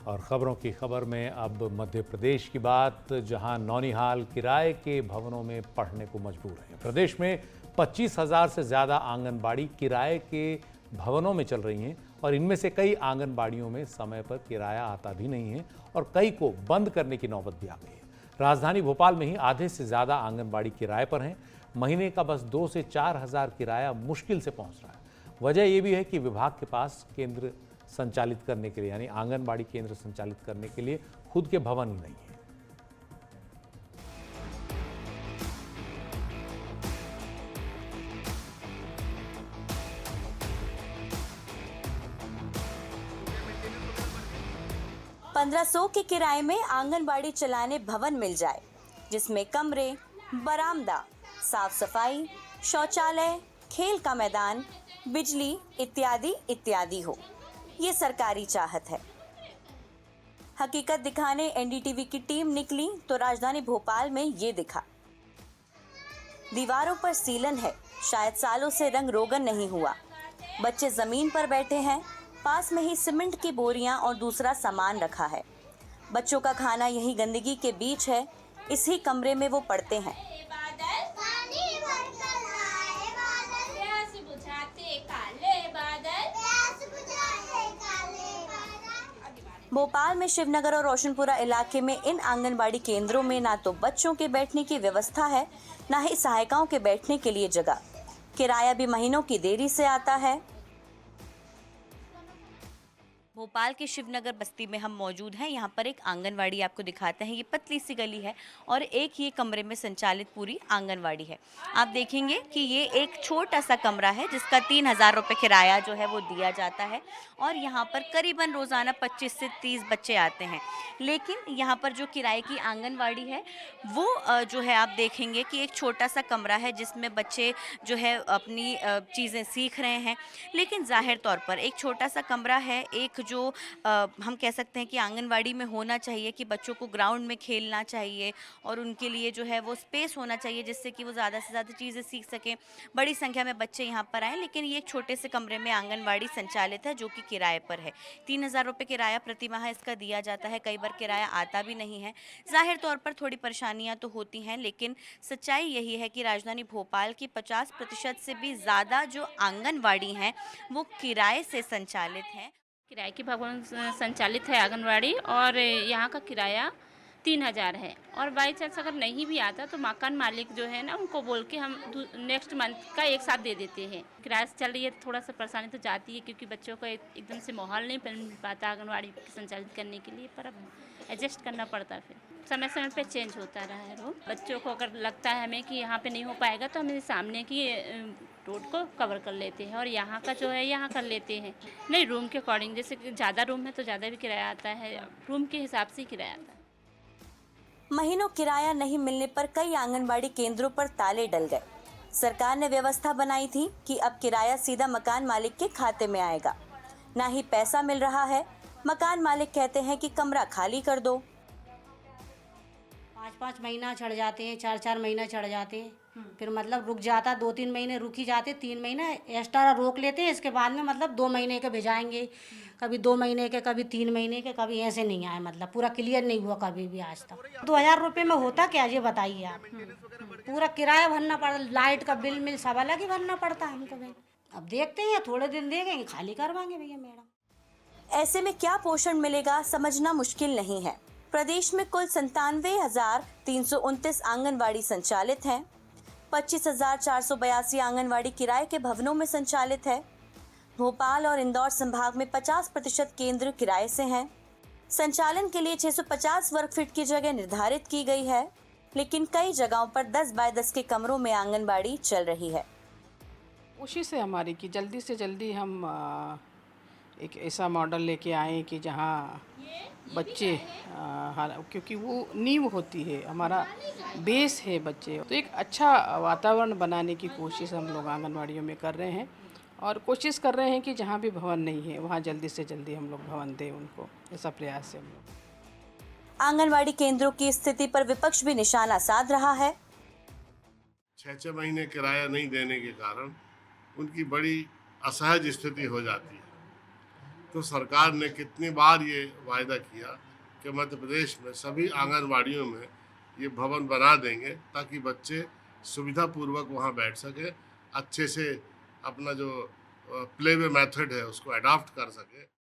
और ख़बरों की खबर में अब मध्य प्रदेश की बात, जहां नौनिहाल किराए के भवनों में पढ़ने को मजबूर है। प्रदेश में 25,000 से ज़्यादा आंगनबाड़ी किराए के भवनों में चल रही हैं और इनमें से कई आंगनबाड़ियों में समय पर किराया आता भी नहीं है और कई को बंद करने की नौबत भी आ गई है। राजधानी भोपाल में ही आधे से ज़्यादा आंगनबाड़ी किराए पर हैं। महीने का बस 2 से 4,000 किराया मुश्किल से पहुंच रहा है। वजह यह भी है कि विभाग के पास केंद्र संचालित करने के लिए, यानी आंगनबाड़ी केंद्र संचालित करने के लिए खुद के भवन ही नहीं है। ₹1500 के किराए में आंगनबाड़ी चलाने भवन मिल जाए, जिसमें कमरे, बरामदा, साफ सफाई, शौचालय, खेल का मैदान, बिजली इत्यादि इत्यादि हो। ये सरकारी चाहत है। हकीकत दिखाने एनडीटीवी की टीम निकली तो राजधानी भोपाल में ये दिखा। दीवारों पर सीलन है, शायद सालों से रंग रोगन नहीं हुआ। बच्चे जमीन पर बैठे हैं, पास में ही सीमेंट की बोरियां और दूसरा सामान रखा है। बच्चों का खाना यही गंदगी के बीच है। इसी कमरे में वो पढ़ते हैं। भोपाल में शिवनगर और रोशनपुरा इलाके में इन आंगनबाड़ी केंद्रों में ना तो बच्चों के बैठने की व्यवस्था है, ना ही सहायिकाओं के बैठने के लिए जगह। किराया भी महीनों की देरी से आता है। भोपाल के शिवनगर बस्ती में हम मौजूद हैं। यहाँ पर एक आंगनवाड़ी आपको दिखाते हैं। ये पतली सी गली है और एक ही कमरे में संचालित पूरी आंगनवाड़ी है। आप देखेंगे कि ये एक छोटा सा कमरा है जिसका 3,000 रुपये किराया जो है वो दिया जाता है और यहाँ पर करीबन रोज़ाना 25 से 30 बच्चे आते हैं। लेकिन यहाँ पर जो किराए की आंगनवाड़ी है वो जो है आप देखेंगे कि एक छोटा सा कमरा है जिसमें बच्चे जो है अपनी चीज़ें सीख रहे हैं। लेकिन जाहिर तौर पर एक छोटा सा कमरा है, एक जो हम कह सकते हैं कि आंगनवाड़ी में होना चाहिए कि बच्चों को ग्राउंड में खेलना चाहिए और उनके लिए जो है वो स्पेस होना चाहिए जिससे कि वो ज़्यादा से ज़्यादा चीज़ें सीख सकें, बड़ी संख्या में बच्चे यहाँ पर आएँ। लेकिन ये एक छोटे से कमरे में आंगनवाड़ी संचालित है जो कि किराए पर है। 3,000 रुपये किराया प्रति माह इसका दिया जाता है। कई बार किराया आता भी नहीं है। जाहिर तौर पर थोड़ी परेशानियाँ तो होती हैं, लेकिन सच्चाई यही है कि राजधानी भोपाल की 50% से भी ज़्यादा जो आंगनवाड़ी हैं वो किराए से संचालित हैं। किराए की भवन संचालित है आंगनवाड़ी और यहाँ का किराया 3,000 है और बाई चांस अगर नहीं भी आता तो मकान मालिक जो है ना उनको बोल के हम नेक्स्ट मंथ का एक साथ दे देते हैं। किराया से चल रही है, थोड़ा सा परेशानी तो जाती है क्योंकि बच्चों का एकदम से माहौल नहीं मिल पाता आंगनवाड़ी संचालित करने के लिए, पर अब एडजस्ट करना पड़ता है। फिर समय समय पे चेंज होता रहा है रूम। बच्चों को अगर लगता है हमें कि यहाँ पे नहीं हो पाएगा तो हम सामने की रोड को कवर कर लेते हैं और यहाँ का जो है यहाँ कर लेते हैं। नहीं, रूम के अकॉर्डिंग, जैसे ज़्यादा रूम है तो ज़्यादा भी किराया आता है, रूम के हिसाब से ही किराया आता है। महीनों किराया नहीं मिलने पर कई आंगनबाड़ी केंद्रों पर ताले डल गए। सरकार ने व्यवस्था बनाई थी कि अब किराया सीधा मकान मालिक के खाते में आएगा। ना ही पैसा मिल रहा है। मकान मालिक कहते हैं कि कमरा खाली कर दो। 5-5 महीना चढ़ जाते हैं, 4-4 महीना चढ़ जाते हैं। फिर मतलब रुक जाता, 2-3 महीने रुक ही जाते, 3 महीना एक्स्ट्रा रोक लेते हैं। इसके बाद में मतलब 2 महीने के भेजाएंगे, कभी 2 महीने के, कभी 3 महीने के, कभी ऐसे नहीं आए। मतलब पूरा क्लियर नहीं हुआ कभी भी आज तक। 2,000 रुपये में होता क्या ये बताइए आप। पूरा किराया भरना पड़ा, लाइट का बिल मिल सब अलग ही भरना पड़ता है हमको। भाई अब देखते हैं, थोड़े दिन देखेंगे, खाली करवाएंगे भैया मैडम। ऐसे में क्या पोषण मिलेगा समझना मुश्किल नहीं है। प्रदेश में कुल 97,329 आंगनवाड़ी संचालित हैं। 25,482 आंगनवाड़ी किराए के भवनों में संचालित है। भोपाल और इंदौर संभाग में 50% केंद्र किराए से हैं। संचालन के लिए 650 वर्ग फीट की जगह निर्धारित की गई है, लेकिन कई जगहों पर 10 बाय 10 के कमरों में आंगनबाड़ी चल रही है। कोशिश है हमारी कि जल्दी से जल्दी हम एक ऐसा मॉडल लेके आएँ कि जहाँ बच्चे क्योंकि वो नींव होती है, हमारा बेस है बच्चे, तो एक अच्छा वातावरण बनाने की कोशिश हम लोग आंगनवाड़ियों में कर रहे हैं और कोशिश कर रहे हैं कि जहाँ भी भवन नहीं है वहाँ जल्दी से जल्दी हम लोग भवन दें उनको। ऐसा प्रयास है हम लोग। आंगनवाड़ी केंद्रों की स्थिति पर विपक्ष भी निशाना साध रहा है। 6-6 महीने किराया नहीं देने के कारण उनकी बड़ी असहज स्थिति हो जाती है। तो सरकार ने कितनी बार ये वायदा किया कि मध्य प्रदेश में सभी आंगनवाड़ियों में ये भवन बना देंगे ताकि बच्चे सुविधापूर्वक वहाँ बैठ सके, अच्छे से अपना जो प्ले वे मेथड है उसको अडॉप्ट कर सके।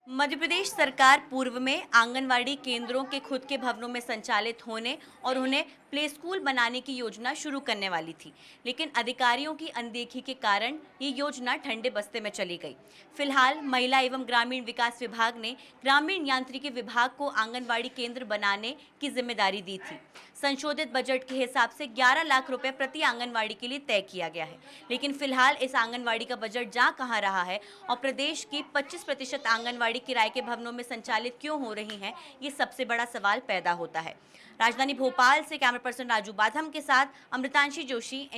मध्य प्रदेश सरकार पूर्व में आंगनवाड़ी केंद्रों के खुद के भवनों में संचालित होने और उन्हें प्ले स्कूल बनाने की योजना शुरू करने वाली थी, लेकिन अधिकारियों की अनदेखी के कारण ये योजना ठंडे बस्ते में चली गई। फिलहाल महिला एवं ग्रामीण विकास विभाग ने ग्रामीण यांत्रिकी विभाग को आंगनवाड़ी केंद्र बनाने की जिम्मेदारी दी थी। संशोधित बजट के हिसाब से 11 लाख रुपए प्रति आंगनवाड़ी के लिए तय किया गया है, लेकिन फिलहाल इस आंगनवाड़ी का बजट जा कहां रहा है और प्रदेश की 25% आंगनवाड़ी किराए के भवनों में संचालित क्यों हो रही हैं, ये सबसे बड़ा सवाल पैदा होता है। राजधानी भोपाल से कैमरा पर्सन राजू बाधम के साथ अमृतांशी जोशी।